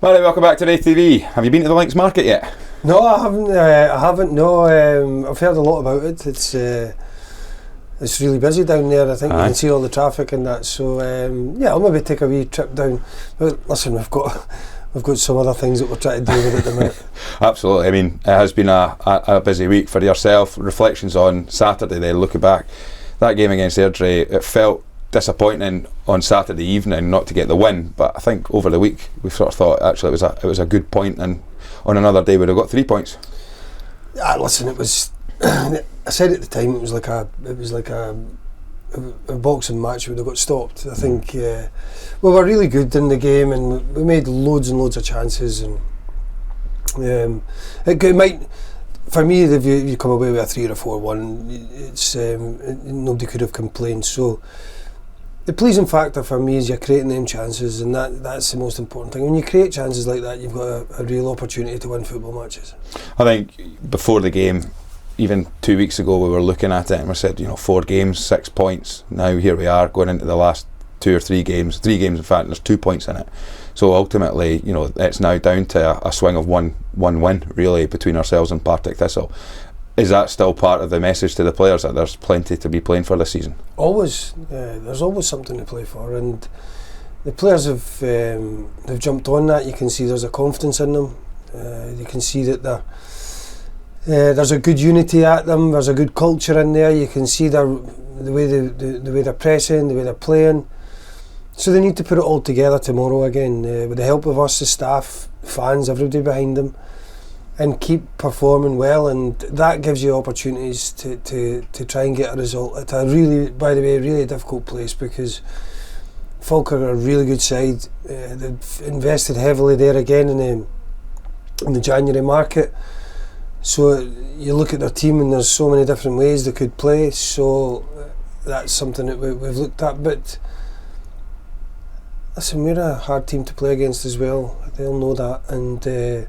Alright, welcome back to Raith TV. Have you been to the Links Market yet? No, I haven't. No, I've heard a lot about it. It's really busy down there. I think you can see all the traffic and that. So yeah, I'll maybe take a wee trip down. But listen, we've got some other things that we're trying to deal with at the minute. Absolutely. I mean, it has been a busy week for yourself. Reflections on Saturday. Then looking back, that game against Airdrie, it felt disappointing on Saturday evening not to get the win, but I think over the week we sort of thought actually it was a good point, and on another day we'd have got 3 points. Listen, it was. I said at the time it was like a boxing match would have got stopped. I think we were really good in the game and we made loads and loads of chances, and it might. For me, if you come away with a 3 or a 4-1, it's nobody could have complained. So the pleasing factor for me is you're creating them chances, and that's the most important thing. When you create chances like that, you've got a real opportunity to win football matches. I think before the game, even 2 weeks ago, we were looking at it and we said, 4 games, 6 points. Now here we are going into the last 2 or 3 games. 3 games, in fact, and there's 2 points in it. So ultimately, it's now down to a swing of one win, really, between ourselves and Partick Thistle. Is that still part of the message to the players, that there's plenty to be playing for this season? Always. There's always something to play for, and the players have jumped on that. You can see there's a confidence in them. You can see that there's a good unity at them. There's a good culture in there. You can see the way they're pressing, the way they're playing. So they need to put it all together tomorrow again, with the help of us, the staff, fans, everybody behind them, and keep performing well, and that gives you opportunities to try and get a result at a really, by the way, really difficult place, because Falkirk are a really good side. They've invested heavily there again in the January market. So you look at their team and there's so many different ways they could play, so that's something that we've looked at. But listen, we're a hard team to play against as well. They'll know that, and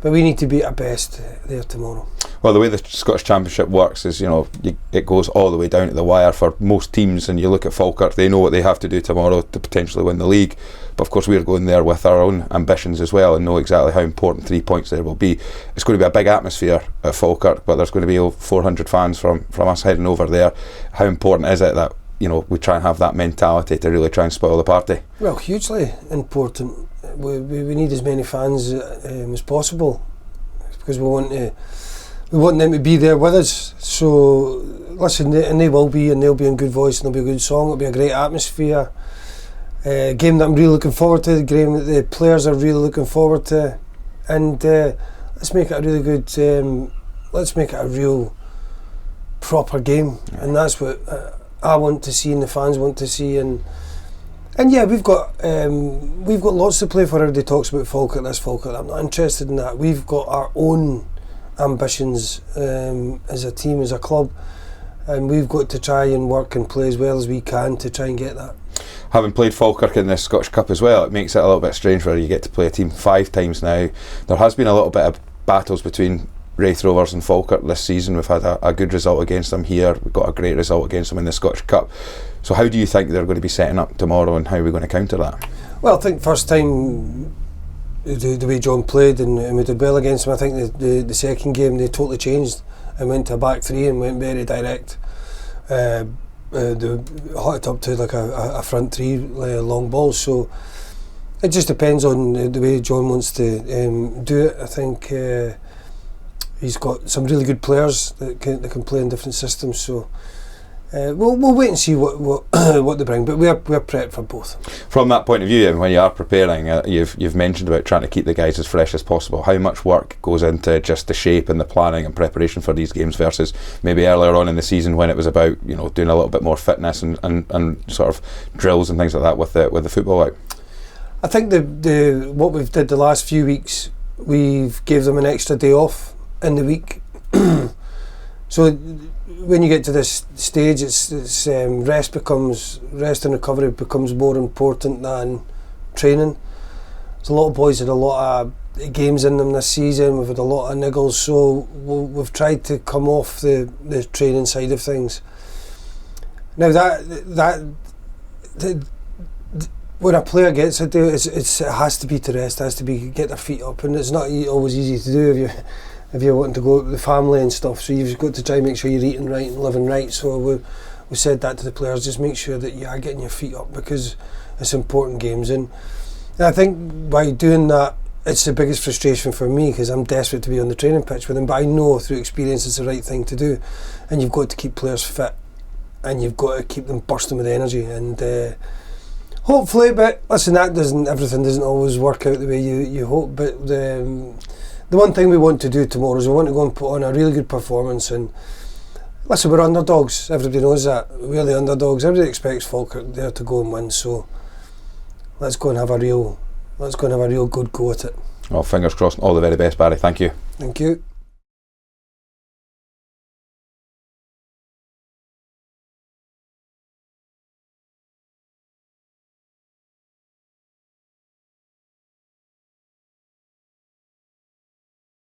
but we need to be at our best there tomorrow. Well, the way the Scottish Championship works is, it goes all the way down to the wire for most teams, and you look at Falkirk, they know what they have to do tomorrow to potentially win the league. But of course we're going there with our own ambitions as well, and know exactly how important 3 points there will be. It's going to be a big atmosphere at Falkirk, but there's going to be over 400 fans from us heading over there. How important is it that we try and have that mentality to really try and spoil the party? Well, hugely important. We need as many fans as possible, because we want them to be there with us. So listen, and they will be, and they'll be in good voice, and there'll be a good song. It'll be a great atmosphere. Game that I'm really looking forward to. The game that the players are really looking forward to, and let's make it a really good. Let's make it a real proper game, and that's what I want to see, and the fans want to see, and yeah, we've got lots to play for. Everybody talks about Falkirk, this Falkirk. I'm not interested in that. We've got our own ambitions as a team, as a club, and we've got to try and work and play as well as we can to try and get that. Having played Falkirk in the Scottish Cup as well, it makes it a little bit strange where you get to play a team 5 times now. There has been a little bit of battles between Raith, Rovers and Falkirk this season. We've had a good result against them here. We've got a great result against them in the Scottish Cup. So how do you think they're going to be setting up tomorrow, and how are we going to counter that? Well, I think first time the way John played and we did well against them. I think the second game they totally changed and went to a back 3 and went very direct. They hot it up to like a front 3 long balls. So it just depends on the way John wants to do it. I think he's got some really good players that can play in different systems. So we'll wait and see what they bring, but we're prepped for both. From that point of view, when you are preparing, you've mentioned about trying to keep the guys as fresh as possible. How much work goes into just the shape and the planning and preparation for these games versus maybe earlier on in the season when it was about doing a little bit more fitness and sort of drills and things like that with the football out? I think what we've did the last few weeks, we've gave them an extra day off in the week. So when you get to this stage, it's rest and recovery becomes more important than training. There's a lot of boys had a lot of games in them this season. We've had a lot of niggles, so we've tried to come off the training side of things. Now that when a player gets it, it has to be to rest, it has to be get their feet up, and it's not always easy to do if you're wanting to go out with the family and stuff. So you've got to try and make sure you're eating right and living right. So we said that to the players, just make sure that you are getting your feet up, because it's important games. And I think by doing that, it's the biggest frustration for me, because I'm desperate to be on the training pitch with them, but I know through experience it's the right thing to do. And you've got to keep players fit, and you've got to keep them bursting with energy. And hopefully, but listen, everything doesn't always work out the way you hope. But the one thing we want to do tomorrow is we want to go and put on a really good performance. And listen, we're underdogs. Everybody knows that. We're the underdogs. Everybody expects Falkirk there to go and win. So let's go and have a real good go at it. Well, fingers crossed. All the very best, Barry. Thank you. Thank you.